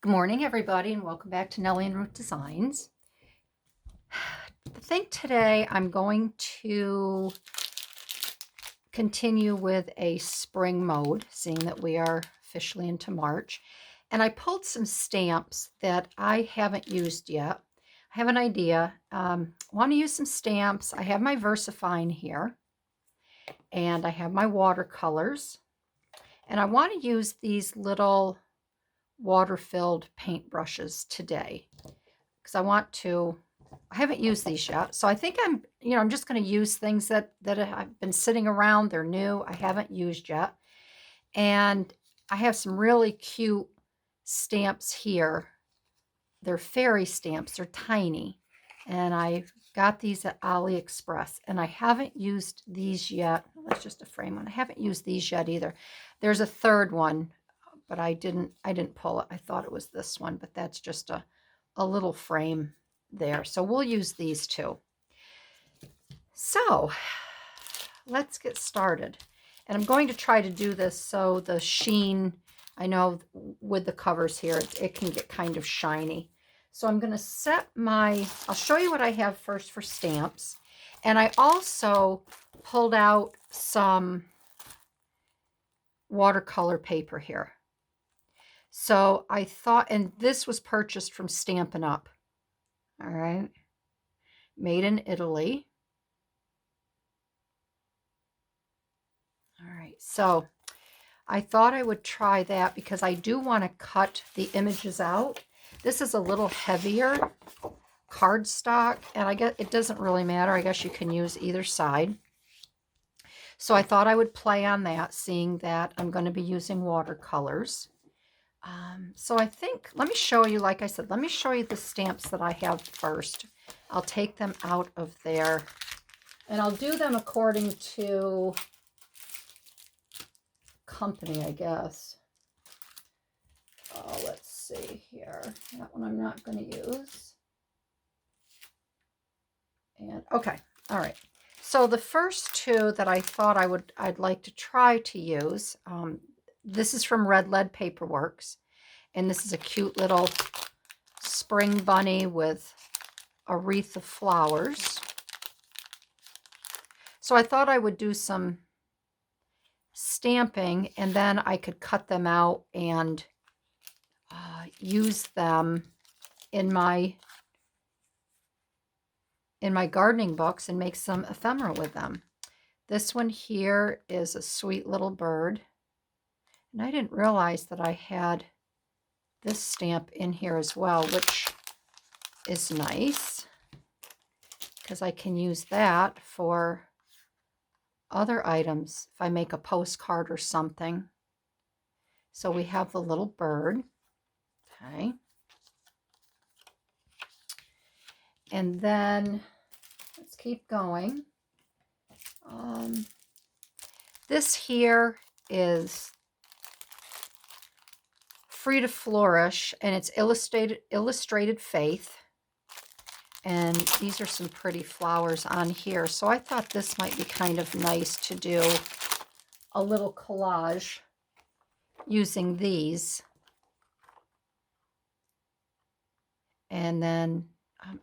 Good morning, everybody, and welcome back to Nellie and Ruth Designs. I think today I'm going to continue with a spring mode, seeing that we are officially into March. And I pulled some stamps that I haven't used yet. I have an idea. I want to use some stamps. I have my VersaFine here, and I have my watercolors. And I want to use these little water-filled paintbrushes today because I haven't used these yet. So I think I'm just going to use things that have been sitting around. They're new. I haven't used yet. And I have some really cute stamps here. They're fairy stamps. They're tiny. And I got these at AliExpress. And I haven't used these yet. That's just a frame one. I haven't used these yet either. There's a third one, but I didn't pull it. I thought it was this one, but that's just a little frame there. So we'll use these two. So let's get started. And I'm going to try to do this so the sheen, I know with the covers here, it can get kind of shiny. So I'm going to set I'll show you what I have first for stamps. And I also pulled out some watercolor paper here. So I thought, and this was purchased from Stampin' Up. All right. Made in Italy. All right. So I thought I would try that because I do want to cut the images out. This is a little heavier cardstock, and I guess it doesn't really matter. I guess you can use either side. So I thought I would play on that, seeing that I'm going to be using watercolors. So I think, let me show you, like I said, let me show you the stamps that I have first. I'll take them out of there, and I'll do them according to company, I guess. Oh, let's see here. That one I'm not going to use. And okay, all right. So the first two that I thought I'd like to try to use, this is from Red Lead Paperworks, and this is a cute little spring bunny with a wreath of flowers. So I thought I would do some stamping, and then I could cut them out and use them in my gardening books and make some ephemera with them. This one here is a sweet little bird. And I didn't realize that I had this stamp in here as well, which is nice because I can use that for other items if I make a postcard or something. So we have the little bird. Okay. And then let's keep going. This here is Free to Flourish, and it's illustrated faith. And these are some pretty flowers on here. So I thought this might be kind of nice to do a little collage using these. And then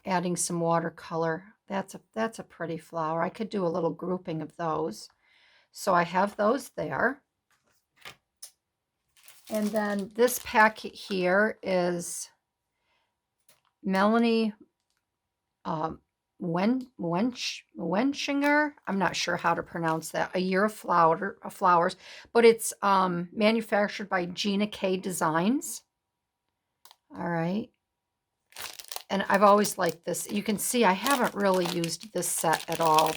adding some watercolor. That's a pretty flower. I could do a little grouping of those. So I have those there. And then this packet here is Melanie Muenshinger. I'm not sure how to pronounce that. A Year of Flowers, but it's manufactured by Gina K Designs. All right. And I've always liked this. You can see I haven't really used this set at all.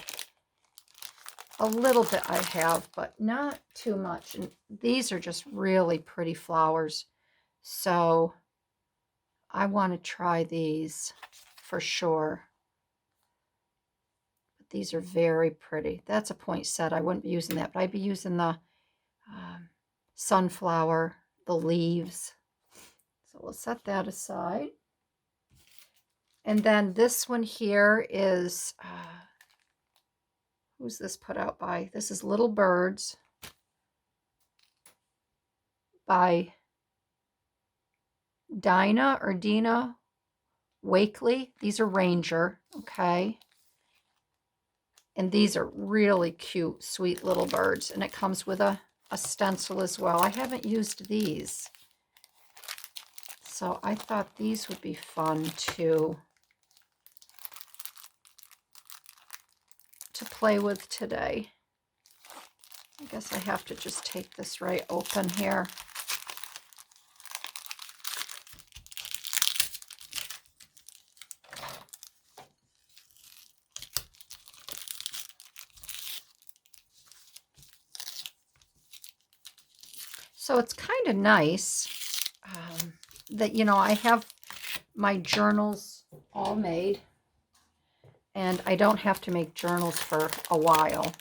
A little bit I have, but not too much. And these are just really pretty flowers. So I want to try these for sure. But these are very pretty. That's a poinsettia. I wouldn't be using that, but I'd be using the sunflower, the leaves. So we'll set that aside. And then this one here is, who's this put out by? This is Little Birds by Dina or Dina Wakley. These are Ranger, okay? And these are really cute, sweet little birds. And it comes with a stencil as well. I haven't used these. So I thought these would be fun to play with today. I guess I have to just take this right open here. So it's kind of nice that, you know, I have my journals all made, and I don't have to make journals for a while.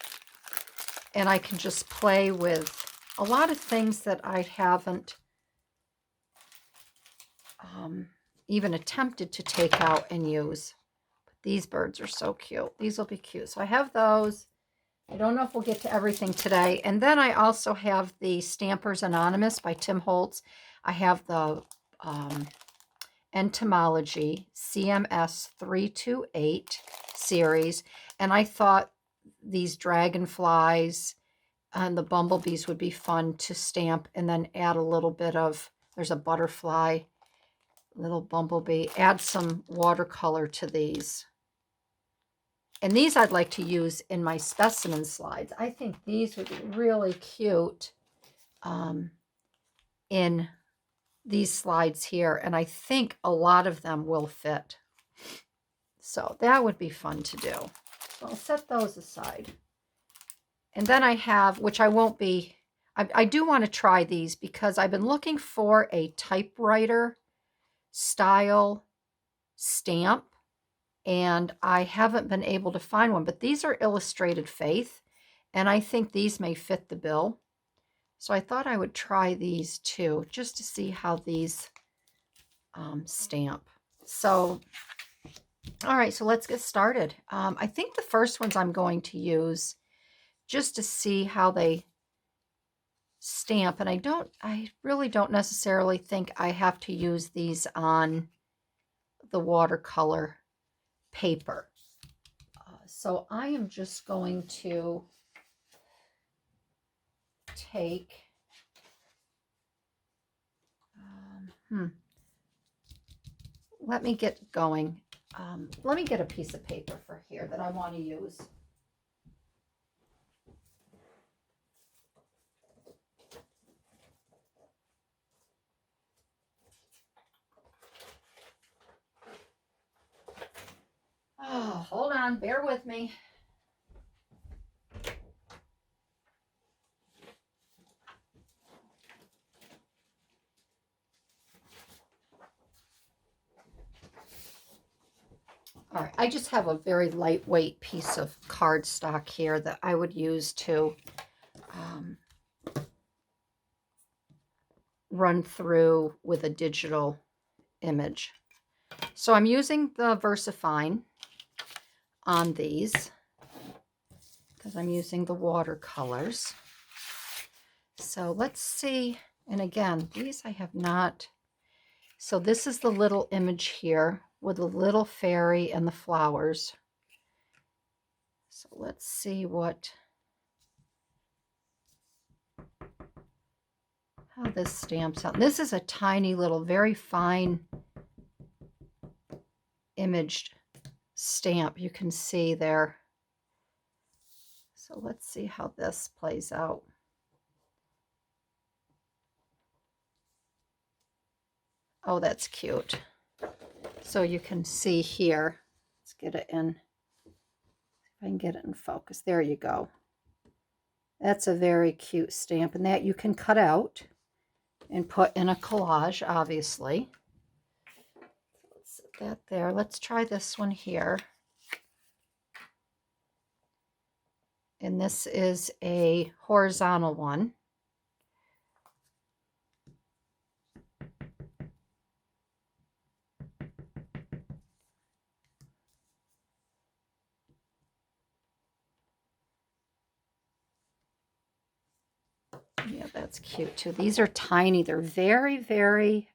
And I can just play with a lot of things that I haven't even attempted to take out and use. But these birds are so cute. These will be cute. So I have those. I don't know if we'll get to everything today. And then I also have the Stampers Anonymous by Tim Holtz. I have the Entomology CMS 328 series. And I thought these dragonflies and the bumblebees would be fun to stamp and then add a little bit of, there's a butterfly, little bumblebee, add some watercolor to these. And these I'd like to use in my specimen slides. I think these would be really cute in these slides here. And I think a lot of them will fit. So that would be fun to do. So I'll set those aside. And then I have, which I won't be, I do want to try these because I've been looking for a typewriter style stamp. And I haven't been able to find one, but these are Illustrated Faith, and I think these may fit the bill. So I thought I would try these too, just to see how these stamp. So, all right, so let's get started. I think the first ones I'm going to use just to see how they stamp, and I really don't necessarily think I have to use these on the watercolor paper. So I am just going to take, let me get going. Let me get a piece of paper for here that I want to use. Oh, hold on, bear with me. All right, I just have a very lightweight piece of cardstock here that I would use to run through with a digital image. So I'm using the VersaFine on these because I'm using the watercolors. So let's see. And again, these I have not. So this is the little image here with the little fairy and the flowers. So let's see how this stamps out. This is a tiny little, very fine imaged stamp. You can see there. So let's see how this plays out. Oh, that's cute. So you can see here. Let's get it in. See if I can get it in focus. There you go. That's a very cute stamp, and that you can cut out and put in a collage, obviously. Let's set that there. Let's try this one here. And this is a horizontal one. Yeah, that's cute too. These are tiny. They're very, very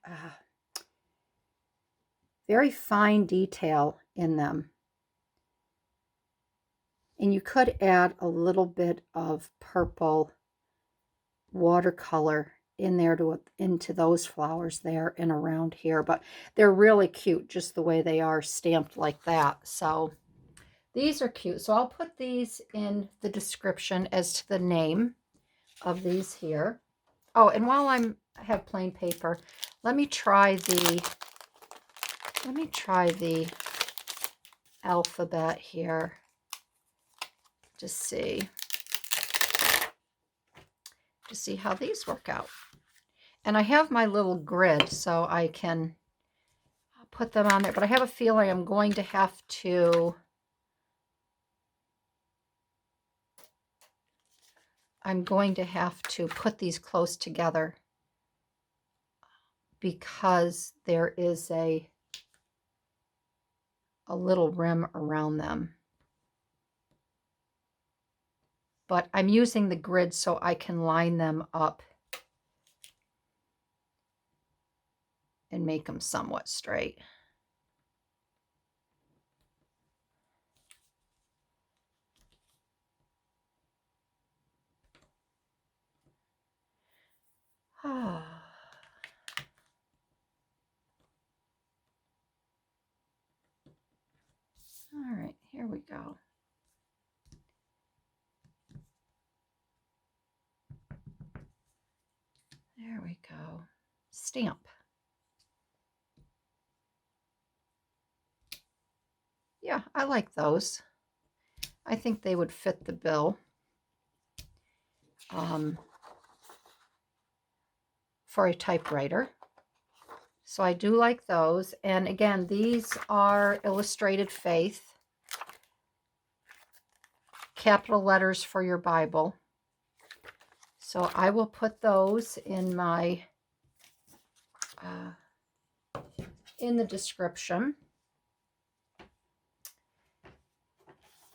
very fine detail in them. And you could add a little bit of purple watercolor in there into those flowers there and around here, but they're really cute just the way they are stamped like that. So these are cute. So I'll put these in the description as to the name of these here. Oh, and while I have plain paper, let me try the alphabet here to see how these work out. And I have my little grid so I can put them on there, but I have a feeling I'm going to have to put these close together because there is a little rim around them. But I'm using the grid so I can line them up and make them somewhat straight. All right, here we go. There we go. Stamp. Yeah, I like those. I think they would fit the bill for a typewriter. So I do like those. And again, these are Illustrated Faith. Capital letters for your Bible. So I will put those in my in the description.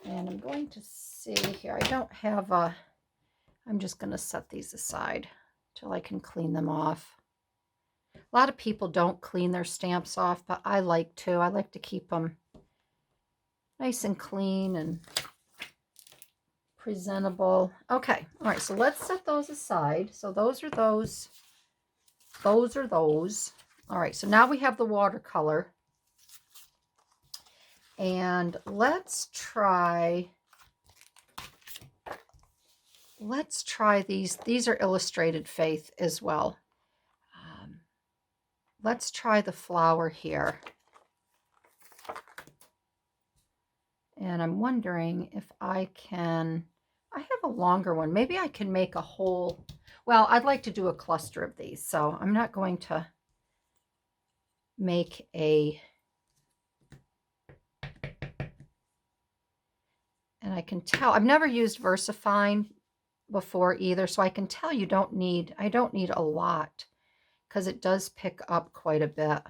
And I'm going to see here. I don't have a, I'm just going to set these aside till I can clean them off. A lot of people don't clean their stamps off, but I like to. I like to keep them nice and clean and presentable. Okay, all right, so let's set those aside. So those are those. Those are those. All right, so now we have the watercolor. And let's try these. These are Illustrated Faith as well. Let's try the flower here. And I'm wondering if I can, I have a longer one. Maybe I can make a whole, well, I'd like to do a cluster of these. So I'm not going to make a, and I can tell, I've never used VersaFine before either. So I can tell I don't need a lot because it does pick up quite a bit.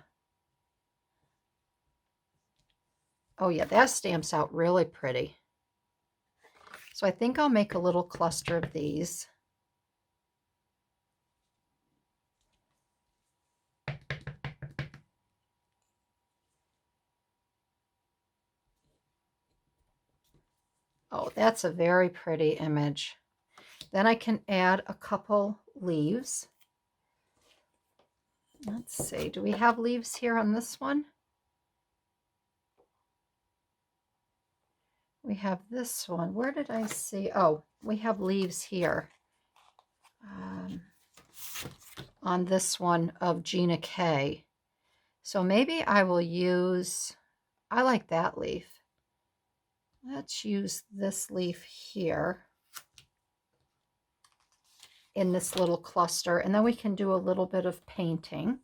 Oh yeah, that stamps out really pretty. So I think I'll make a little cluster of these. Oh, that's a very pretty image. Then I can add a couple leaves. Let's see, do we have leaves here on this one? We have this one. Where did I see? Oh, we have leaves here. On this one of Gina K. So maybe I will use, I like that leaf. Let's use this leaf here in this little cluster, and then we can do a little bit of painting.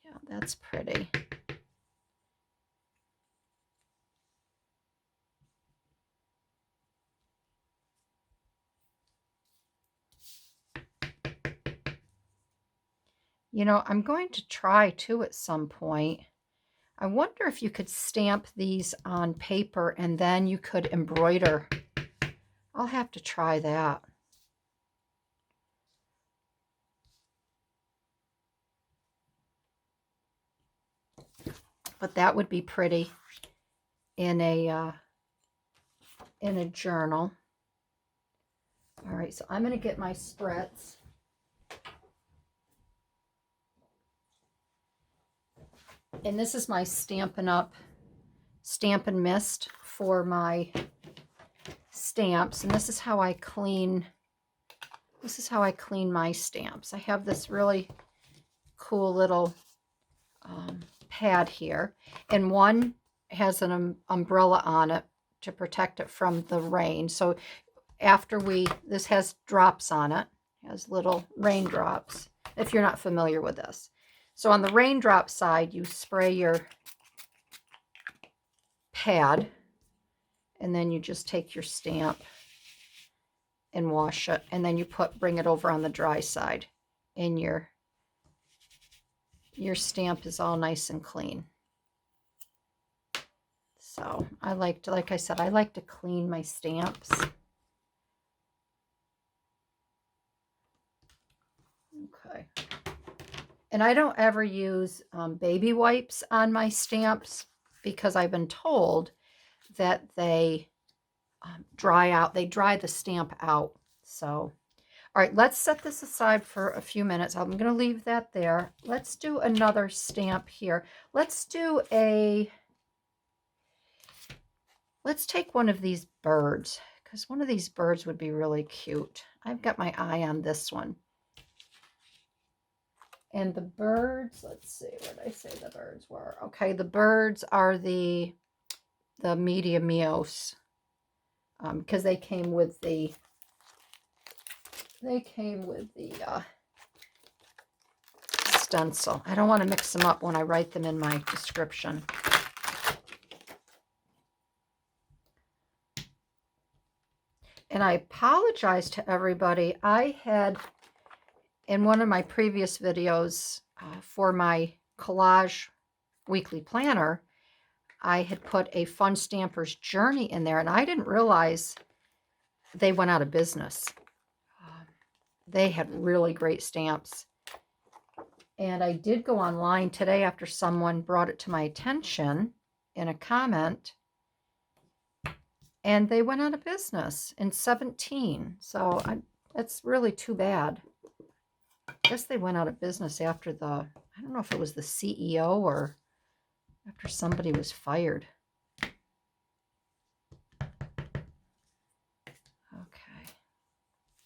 Yeah, that's pretty. You know, I'm going to try too at some point. I wonder if you could stamp these on paper and then you could embroider. I'll have to try that. But that would be pretty in a journal. All right, so I'm going to get my spritz. And this is my Stampin' Up! Stampin' Mist for my stamps. And this is how I clean my stamps. I have this really cool little pad here. And one has an umbrella on it to protect it from the rain. So after this has drops on it. It has little raindrops, if you're not familiar with this. So on the raindrop side, you spray your pad, and then you just take your stamp and wash it, and then you bring it over on the dry side, and your stamp is all nice and clean. So like I said, I like to clean my stamps. Okay. And I don't ever use baby wipes on my stamps because I've been told that they dry out. They dry the stamp out. So, all right, let's set this aside for a few minutes. I'm going to leave that there. Let's do another stamp here. Let's take one of these birds, because one of these birds would be really cute. I've got my eye on this one. And the birds, let's see, what did I say the birds were? Okay, the birds are the Media Mios, because they came with the stencil. I don't want to mix them up when I write them in my description. And I apologize to everybody. I had, in one of my previous videos for my collage weekly planner, I had put a Fun Stamper's Journey in there, and I didn't realize they went out of business. They had really great stamps. And I did go online today after someone brought it to my attention in a comment, and they went out of business in 2017. So that's really too bad. I guess they went out of business after I don't know if it was the CEO or after somebody was fired. Okay,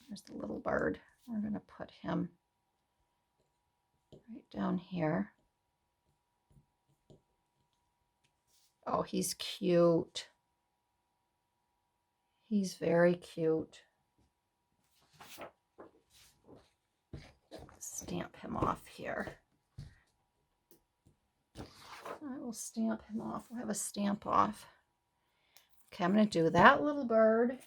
there's the little bird. We're going to put him right down here. Oh, he's cute. He's very cute. Stamp him off here. I will stamp him off. We'll have a stamp off. Okay, I'm going to do that little bird.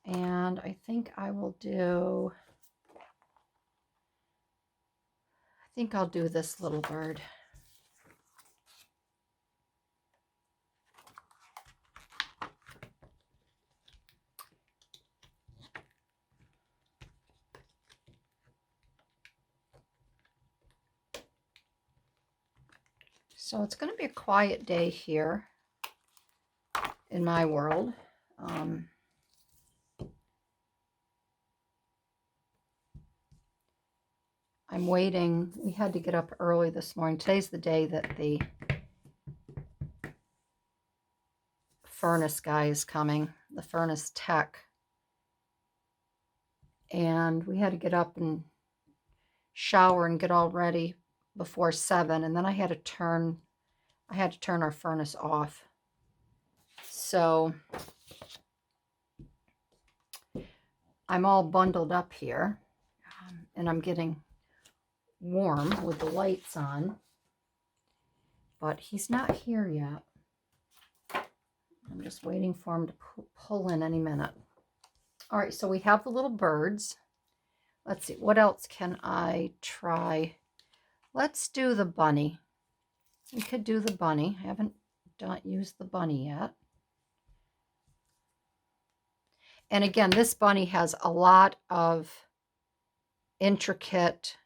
And I think I'll do this little bird. So it's going to be a quiet day here in my world. I'm waiting. We had to get up early this morning. Today's the day that the furnace guy is coming, the furnace tech. And we had to get up and shower and get all ready before 7, and then I had to turn our furnace off. So I'm all bundled up here, and I'm getting warm with the lights on, but he's not here yet. I'm just waiting for him to pull in any minute. All right, so we have the little birds. Let's see, what else can I try? Let's do the bunny. We could do the bunny. I haven't used the bunny yet. And again, this bunny has a lot of intricate,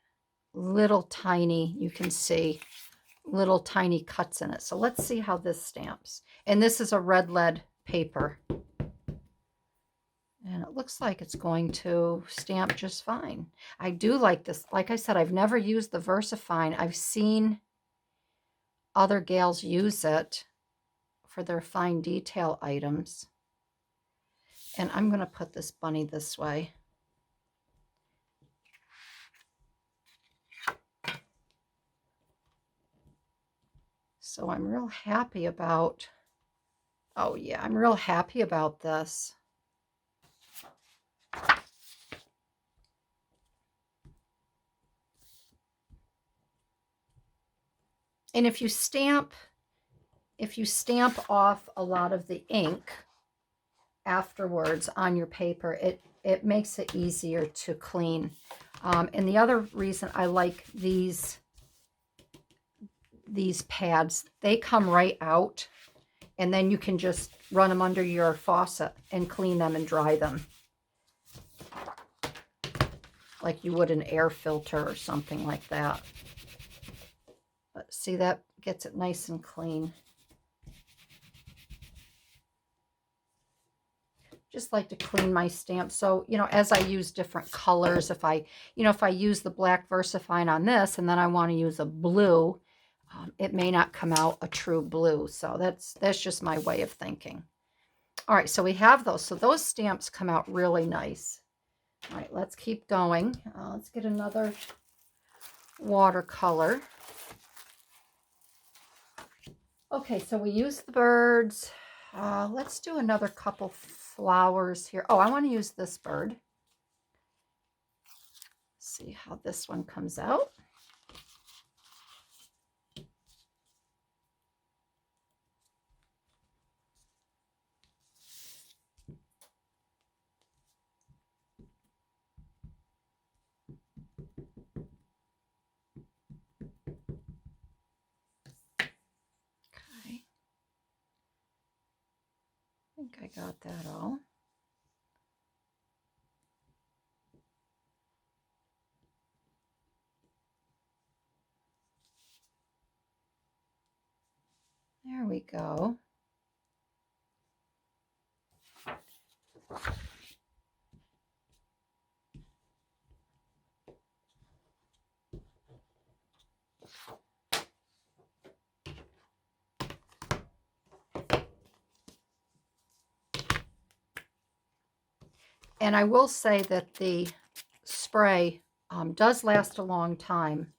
little tiny, you can see, little tiny cuts in it. So let's see how this stamps. And this is a red lead paper. And it looks like it's going to stamp just fine. I do like this. Like I said, I've never used the VersaFine. I've seen other gals use it for their fine detail items. And I'm going to put this bunny this way. So I'm real happy about, oh yeah, I'm real happy about this. And if you stamp off a lot of the ink afterwards on your paper, it makes it easier to clean. And the other reason I like these pads, they come right out, and then you can just run them under your faucet and clean them and dry them like you would an air filter or something like that. But see, that gets it nice and clean. Just like to clean my stamps. So, you know, as I use different colors, if I use the black VersaFine on this and then I want to use a blue, it may not come out a true blue. So that's just my way of thinking. All right, so we have those. So those stamps come out really nice. All right, let's keep going. Let's get another watercolor. Okay, so we used the birds. Let's do another couple flowers here. Oh, I want to use this bird. See how this one comes out. Okay. I think I got that all. There we go. And I will say that the spray does last a long time.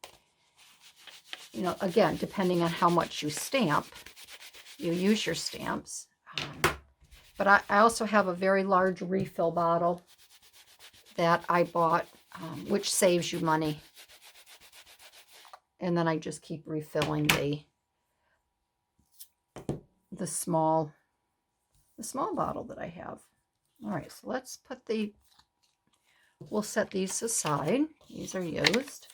You know, again, depending on how much you stamp, you use your stamps. But I also have a very large refill bottle that I bought, which saves you money. And then I just keep refilling the small bottle that I have. All right, so let's put we'll set these aside. These are used.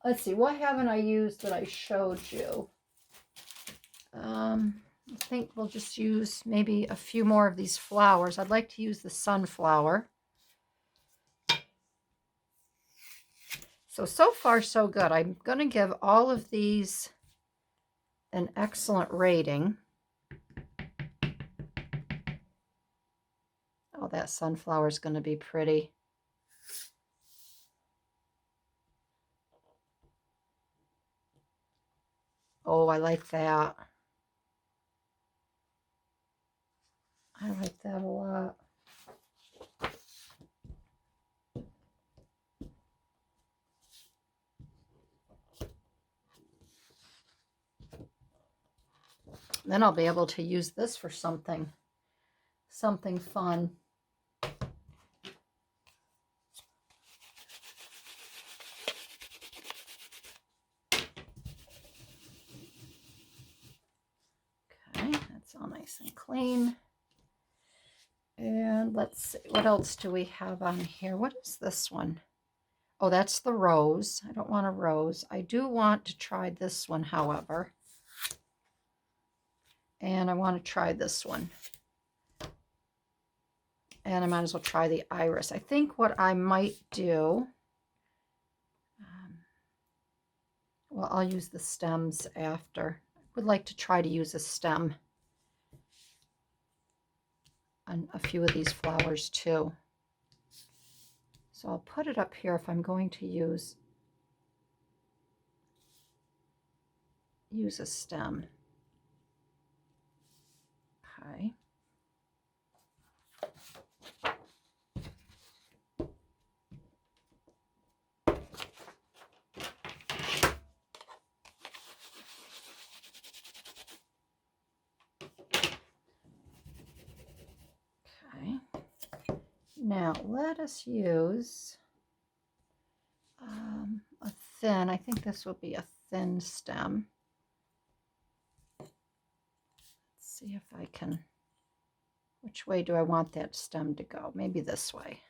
Let's see, what haven't I used that I showed you? I think we'll just use maybe a few more of these flowers. I'd like to use the sunflower. So far, so good. I'm going to give all of these an excellent rating. Oh, that sunflower is going to be pretty. Oh, I like that. I like that a lot. Then I'll be able to use this for something fun. Okay, that's all nice and clean. And let's see, what else do we have on here? What is this one? Oh, that's the rose. I don't want a rose. I do want to try this one, however. And I want to try this one. And I might as well try the iris. I think what I might do, well, I'll use the stems after. I would like to try to use a stem on a few of these flowers too. So I'll put it up here if I'm going to use a stem. Okay. Okay. Now let us use a thin, I think this will be a thin stem. Let's see if I can, which way do I want that stem to go? Maybe this way.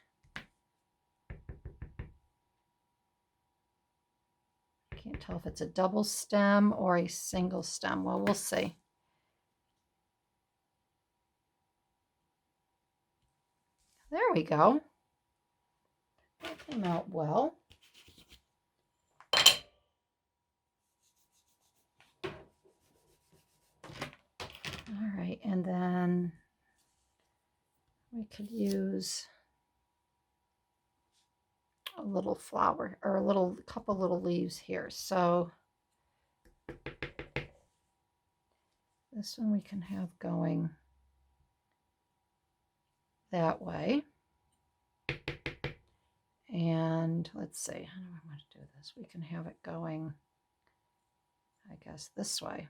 I can't tell if it's a double stem or a single stem. Well, we'll see. There we go. That came out well. All right, and then we could use a little flower or a couple little leaves here. So this one we can have going that way. And let's see, how do I want to do this? We can have it going, I guess, this way.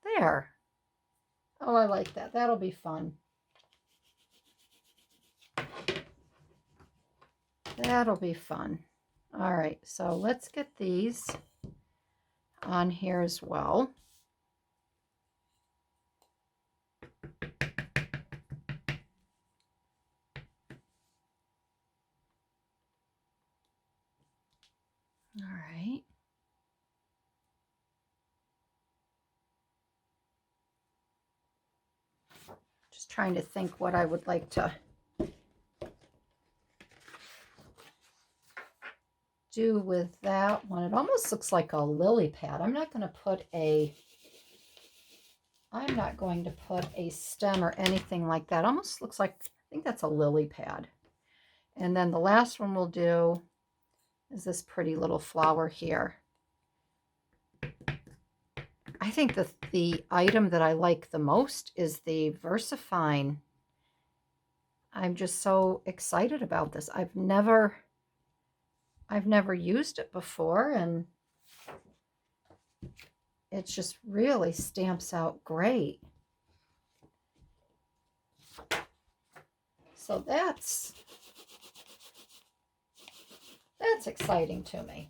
There. Oh, I like that. That'll be fun. That'll be fun. All right, so let's get these on here as well. All right. Just trying to think what I would like to do with that one. It almost looks like a lily pad. I'm not going to put a stem or anything like that. It almost looks like, I think that's a lily pad. And then the last one we'll do is this pretty little flower here. I think the item that I like the most is the VersaFine. I'm just so excited about this. I've never used it before, and it just really stamps out great. So that's exciting to me.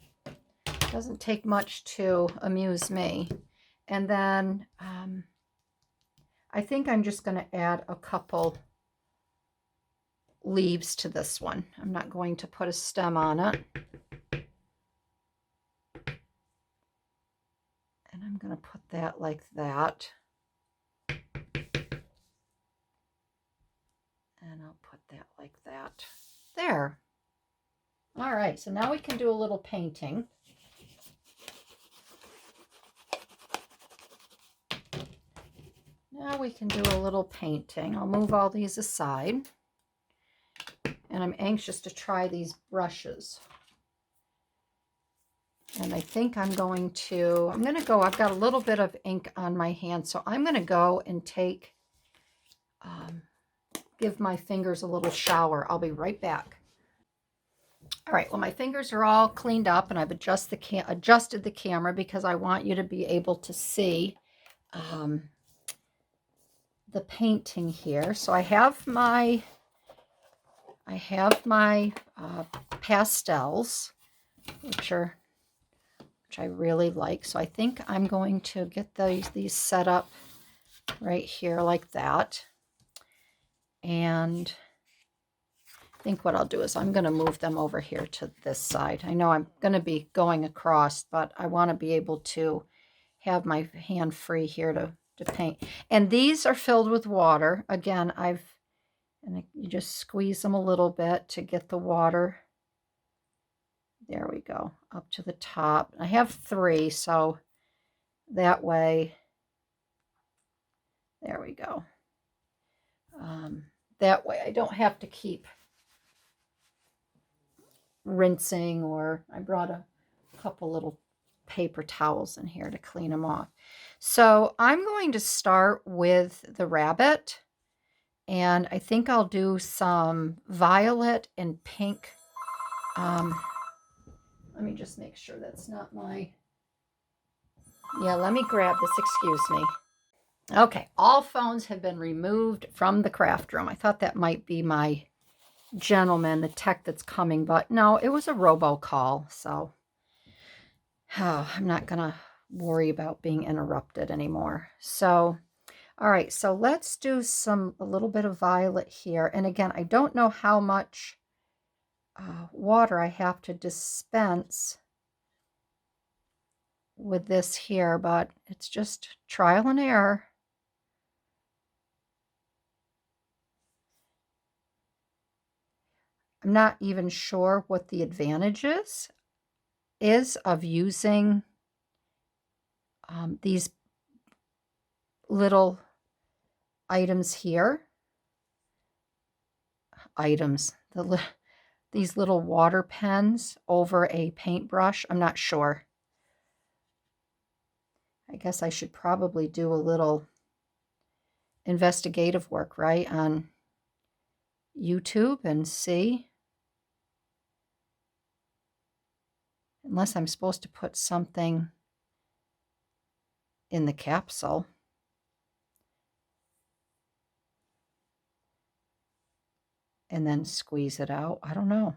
Doesn't take much to amuse me. And then I think I'm just going to add a couple leaves to this one. I'm not going to put a stem on it. And I'm going to put that like that. And I'll put that like that. There. All right, so now we can do a little painting. Now we can do a little painting. I'll move all these aside. And I'm anxious to try these brushes. And I think I'm going to go, I've got a little bit of ink on my hand, so I'm going to go and take, give my fingers a little shower. I'll be right back. All right, well, my fingers are all cleaned up, and I've adjusted the camera because I want you to be able to see the painting here. So I have my pastels, which I really like. So I think I'm going to get these set up right here like that. And I think what I'll do is I'm going to move them over here to this side. I know I'm going to be going across, but I want to be able to have my hand free here to paint. And these are filled with water. Again, and you just squeeze them a little bit to get the water. There we go, up to the top. I have 3, so that way, there we go. That way I don't have to keep rinsing, or I brought a couple little paper towels in here to clean them off. So I'm going to start with the rabbit, and I think I'll do some violet and pink. Let me just make sure that's not my, yeah, let me grab this, excuse me. Okay, all phones have been removed from the craft room. I thought that might be my gentleman, the tech that's coming, but no, it was a robocall, so I'm not gonna worry about being interrupted anymore. So, all right, so let's do a little bit of violet here. And again, I don't know how much water I have to dispense with this here, but it's just trial and error. I'm not even sure what the advantage is of using these little items here. These little water pens over a paintbrush. I'm not sure. I guess I should probably do a little investigative work, right, on YouTube and see. Unless I'm supposed to put something in the capsule. And then squeeze it out. I don't know.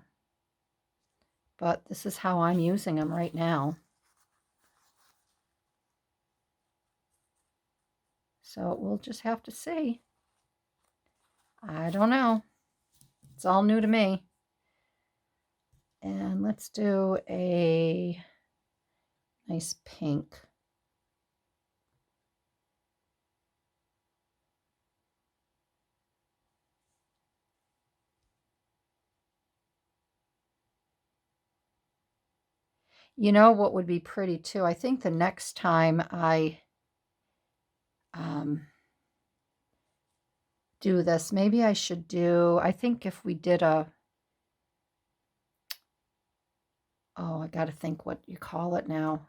But this is how I'm using them right now. So we'll just have to see. I don't know. It's all new to me. And let's do a nice pink. You know what would be pretty too? I think the next time I do this, maybe I should do, I think if we did I got to think what you call it now.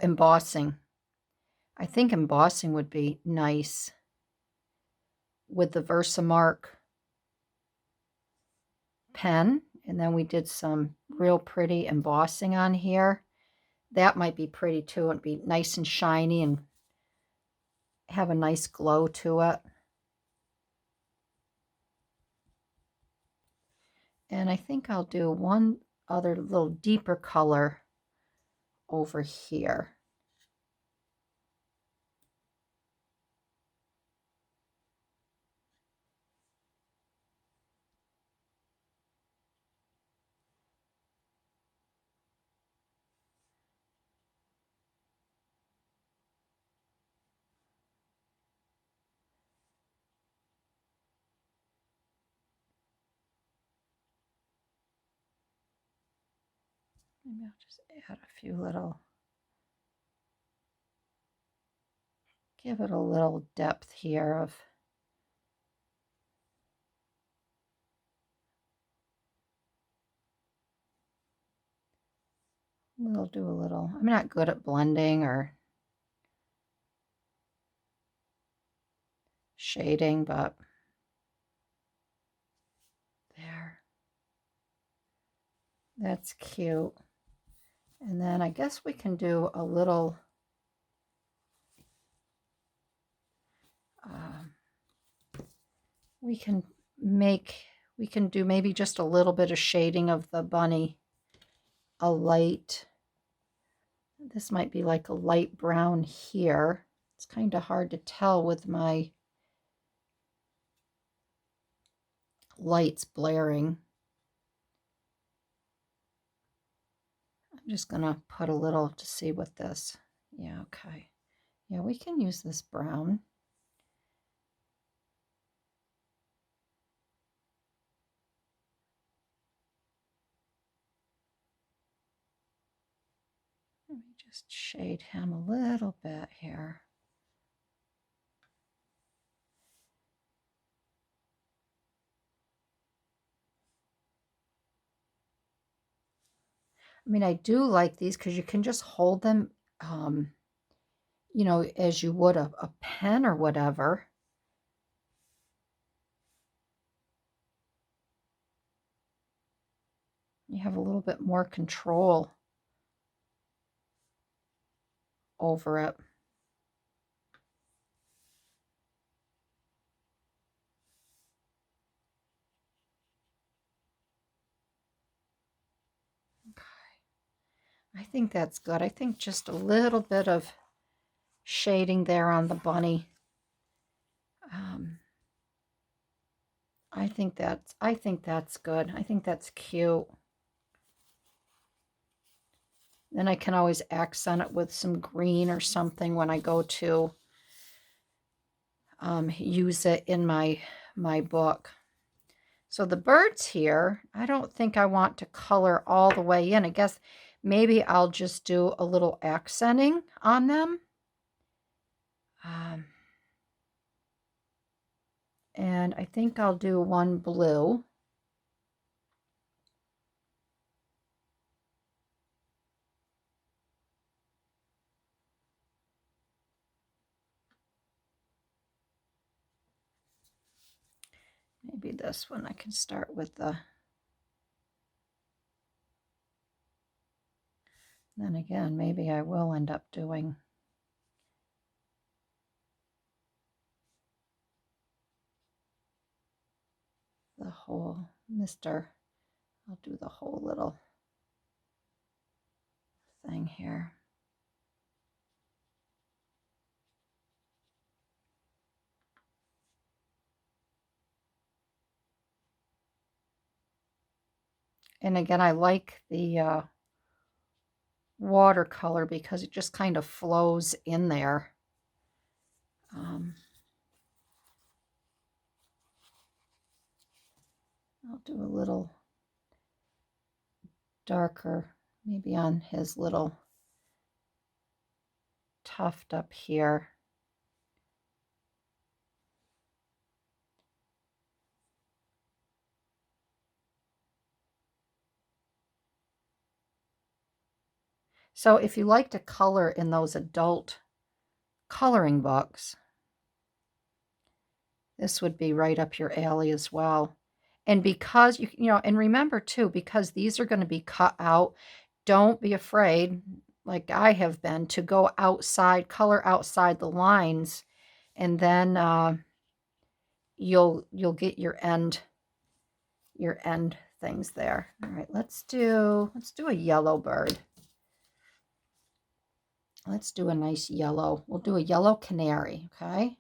Embossing. I think embossing would be nice with the Versamark pen. And then we did some real pretty embossing on here. That might be pretty too. It'd be nice and shiny and have a nice glow to it. And I think I'll do one other little deeper color over here. Maybe I'll just add a few little, give it a little depth here of do a little, I'm not good at blending or shading, but there. That's cute. And then I guess we can do a little we can do maybe just a little bit of shading of the bunny, a light, this might be like a light brown here. It's kind of hard to tell with my lights blaring. I'm I'm just going to put a little to see what this, yeah, okay. Yeah, we can use this brown. Let me just shade him a little bit here. I mean, I do like these because you can just hold them, you know, as you would a pen or whatever. You have a little bit more control over it. I think that's good. I think just a little bit of shading there on the bunny. I think that's good. I think that's cute. Then I can always accent it with some green or something when I go to use it in my book. So the birds here, I don't think I want to color all the way in. I guess maybe I'll just do a little accenting on them. And I think I'll do one blue. Maybe this one I can start with the, then again, maybe I will end up doing the whole I'll do the whole little thing here. And again, I like the watercolor because it just kind of flows in there. I'll do a little darker, maybe on his little tuft up here. So if you like to color in those adult coloring books, this would be right up your alley as well. And because you know, and remember too, because these are going to be cut out, don't be afraid, like I have been, to go outside, color outside the lines, and then you'll get your end things there. All right, let's do a yellow bird. Let's do a nice yellow. We'll do a yellow canary, okay?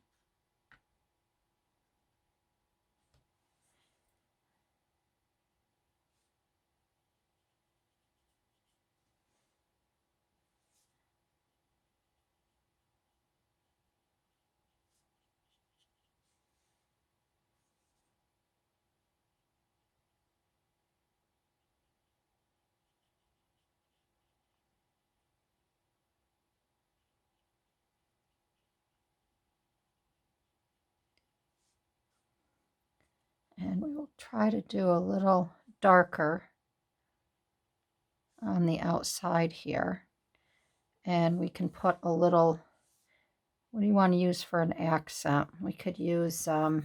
And we will try to do a little darker on the outside here. And we can put a little, what do you want to use for an accent? We could use, what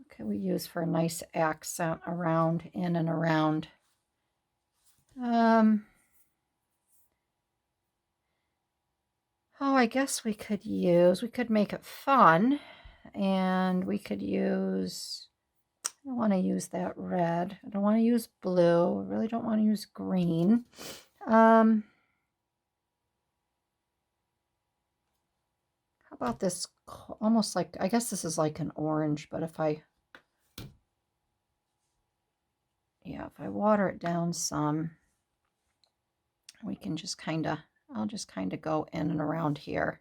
could we use for a nice accent around, in and around? Oh, I guess we could make it fun, and we could use, I don't want to use that red. I don't want to use blue. I really don't want to use green. How about this, almost like, I guess this is like an orange, but if I yeah, if I water it down some, we can just kind of, I'll just kind of go in and around here.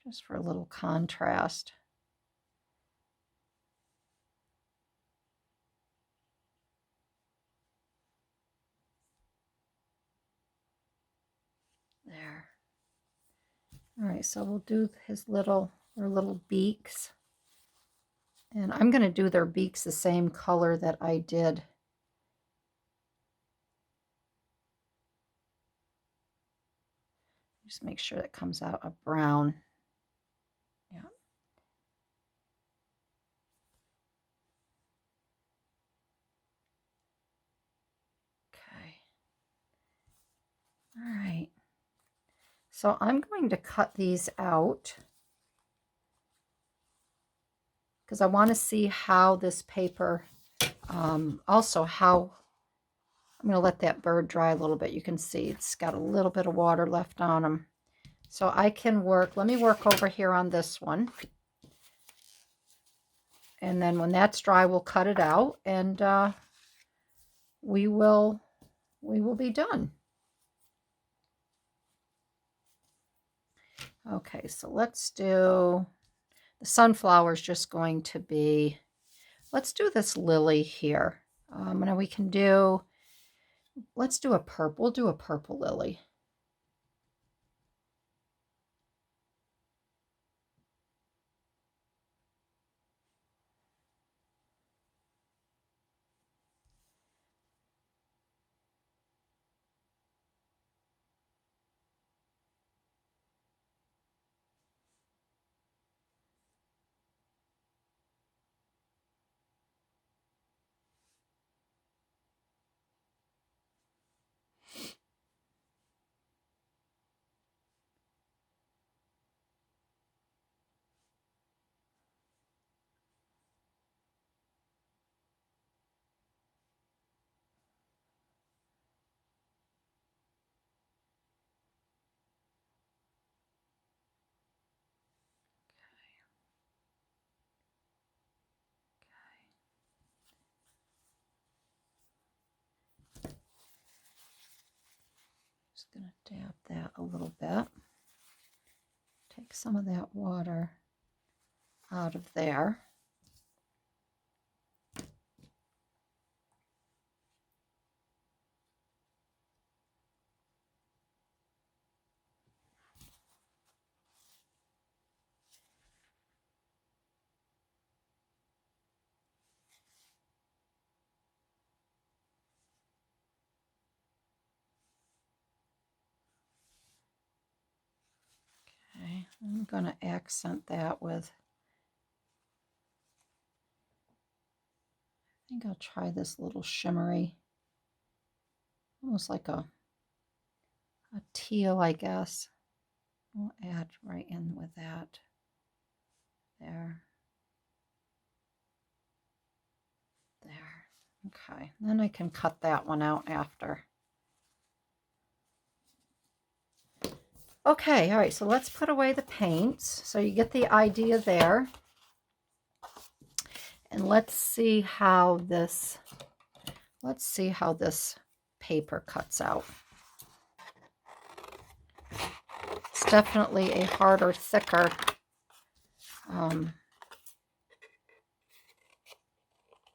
Just for a little contrast. There. All right, so we'll do his little, their little beaks. And I'm going to do their beaks the same color that I did. Just make sure it comes out a brown. Yeah. Okay. All right. So I'm going to cut these out because I want to see how this paper, also how, I'm going to let that bird dry a little bit. You can see it's got a little bit of water left on them. So I can work, let me work over here on this one. And then when that's dry, we'll cut it out and we will be done. Okay, so let's do, the sunflower is just going to be, let's do this lily here. And we can do, let's do a purple, we'll do a purple lily. Just going to dab that a little bit. Take some of that water out of there. Okay, I'm going to accent that with, I think I'll try this little shimmery, almost like a teal, I guess. We'll add right in with that. There. There. Okay, then I can cut that one out after. Okay, all right, so let's put away the paints. So you get the idea there. And let's see how this paper cuts out. It's definitely a harder, thicker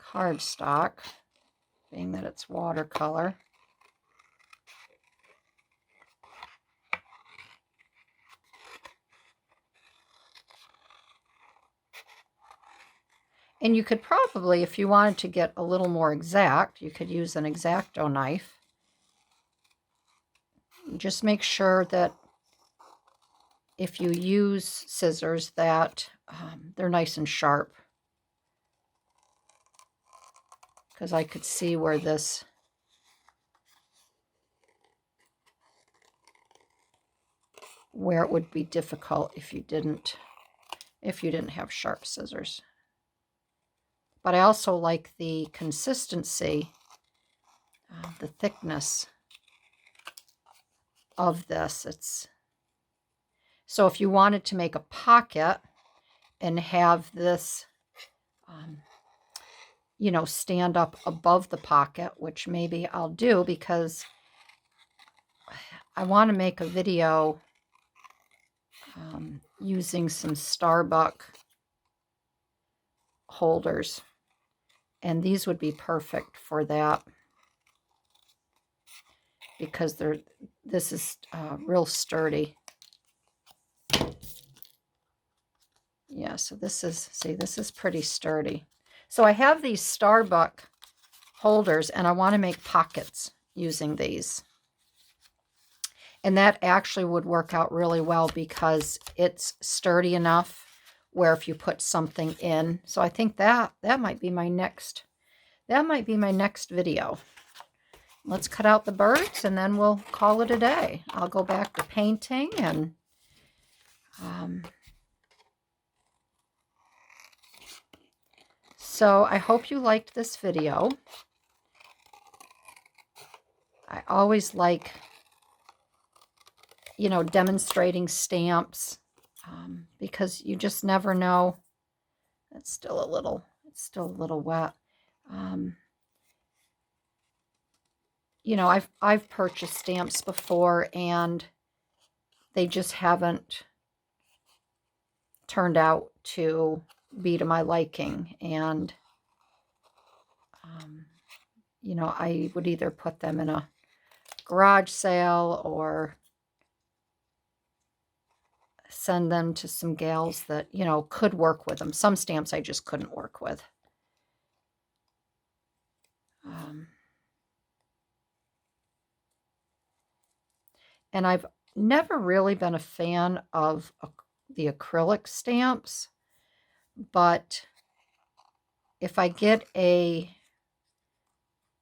cardstock, being that it's watercolor. And you could probably, if you wanted to get a little more exact, you could use an X-Acto knife. Just make sure that if you use scissors that they're nice and sharp. Because I could see where this where it would be difficult if you didn't have sharp scissors. But I also like the consistency, the thickness of this. So if you wanted to make a pocket, and have this, you know, stand up above the pocket, which maybe I'll do because I want to make a video using some Starbucks holders, and these would be perfect for that because this is real sturdy. Yeah, so this is, see, this is pretty sturdy. So I have these Starbucks holders, and I want to make pockets using these. And that actually would work out really well because it's sturdy enough where if you put something in. So I think that might be my next, video. Let's cut out the birds and then we'll call it a day. I'll go back to painting and so I hope you liked this video. I always like, you know, demonstrating stamps because you just never know. It's still a little wet. You know, I've purchased stamps before and they just haven't turned out to be to my liking. And, you know, I would either put them in a garage sale or send them to some gals that, you know, could work with them. Some stamps I just couldn't work with. And I've never really been a fan of the acrylic stamps, but if I get a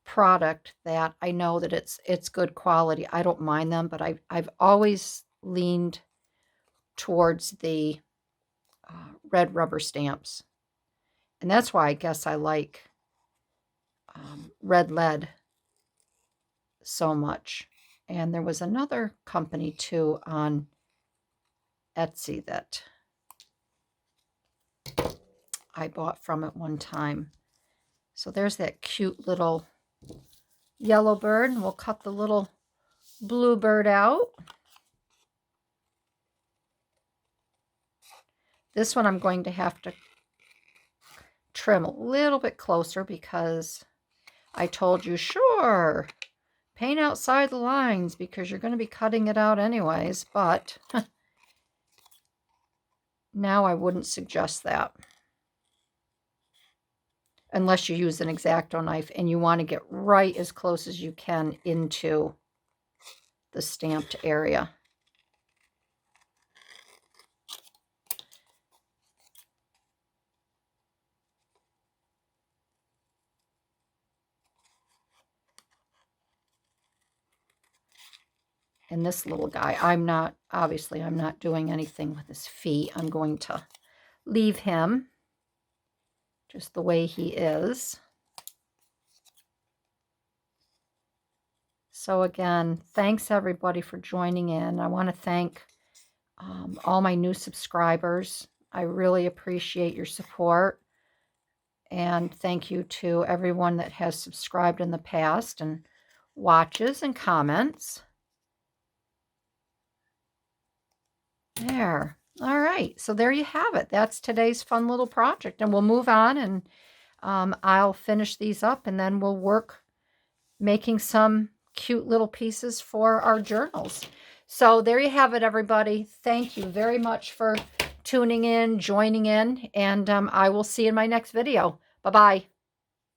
product that I know that it's good quality, I don't mind them, but I've always leaned towards the red rubber stamps. And that's why I guess I like red lead so much. And there was another company too on Etsy that I bought from at one time. So there's that cute little yellow bird, and we'll cut the little blue bird out. This one I'm going to have to trim a little bit closer because I told you, sure, paint outside the lines because you're going to be cutting it out anyways, but now I wouldn't suggest that. Unless you use an X-Acto knife and you want to get right as close as you can into the stamped area. And this little guy, obviously I'm not doing anything with his feet. I'm going to leave him just the way he is. So again, thanks everybody for joining in. I want to thank all my new subscribers. I really appreciate your support. And thank you to everyone that has subscribed in the past and watches and comments. There. All right. So there you have it. That's today's fun little project. And we'll move on and I'll finish these up and then we'll work making some cute little pieces for our journals. So there you have it, everybody. Thank you very much for tuning in, joining in, and I will see you in my next video. Bye-bye.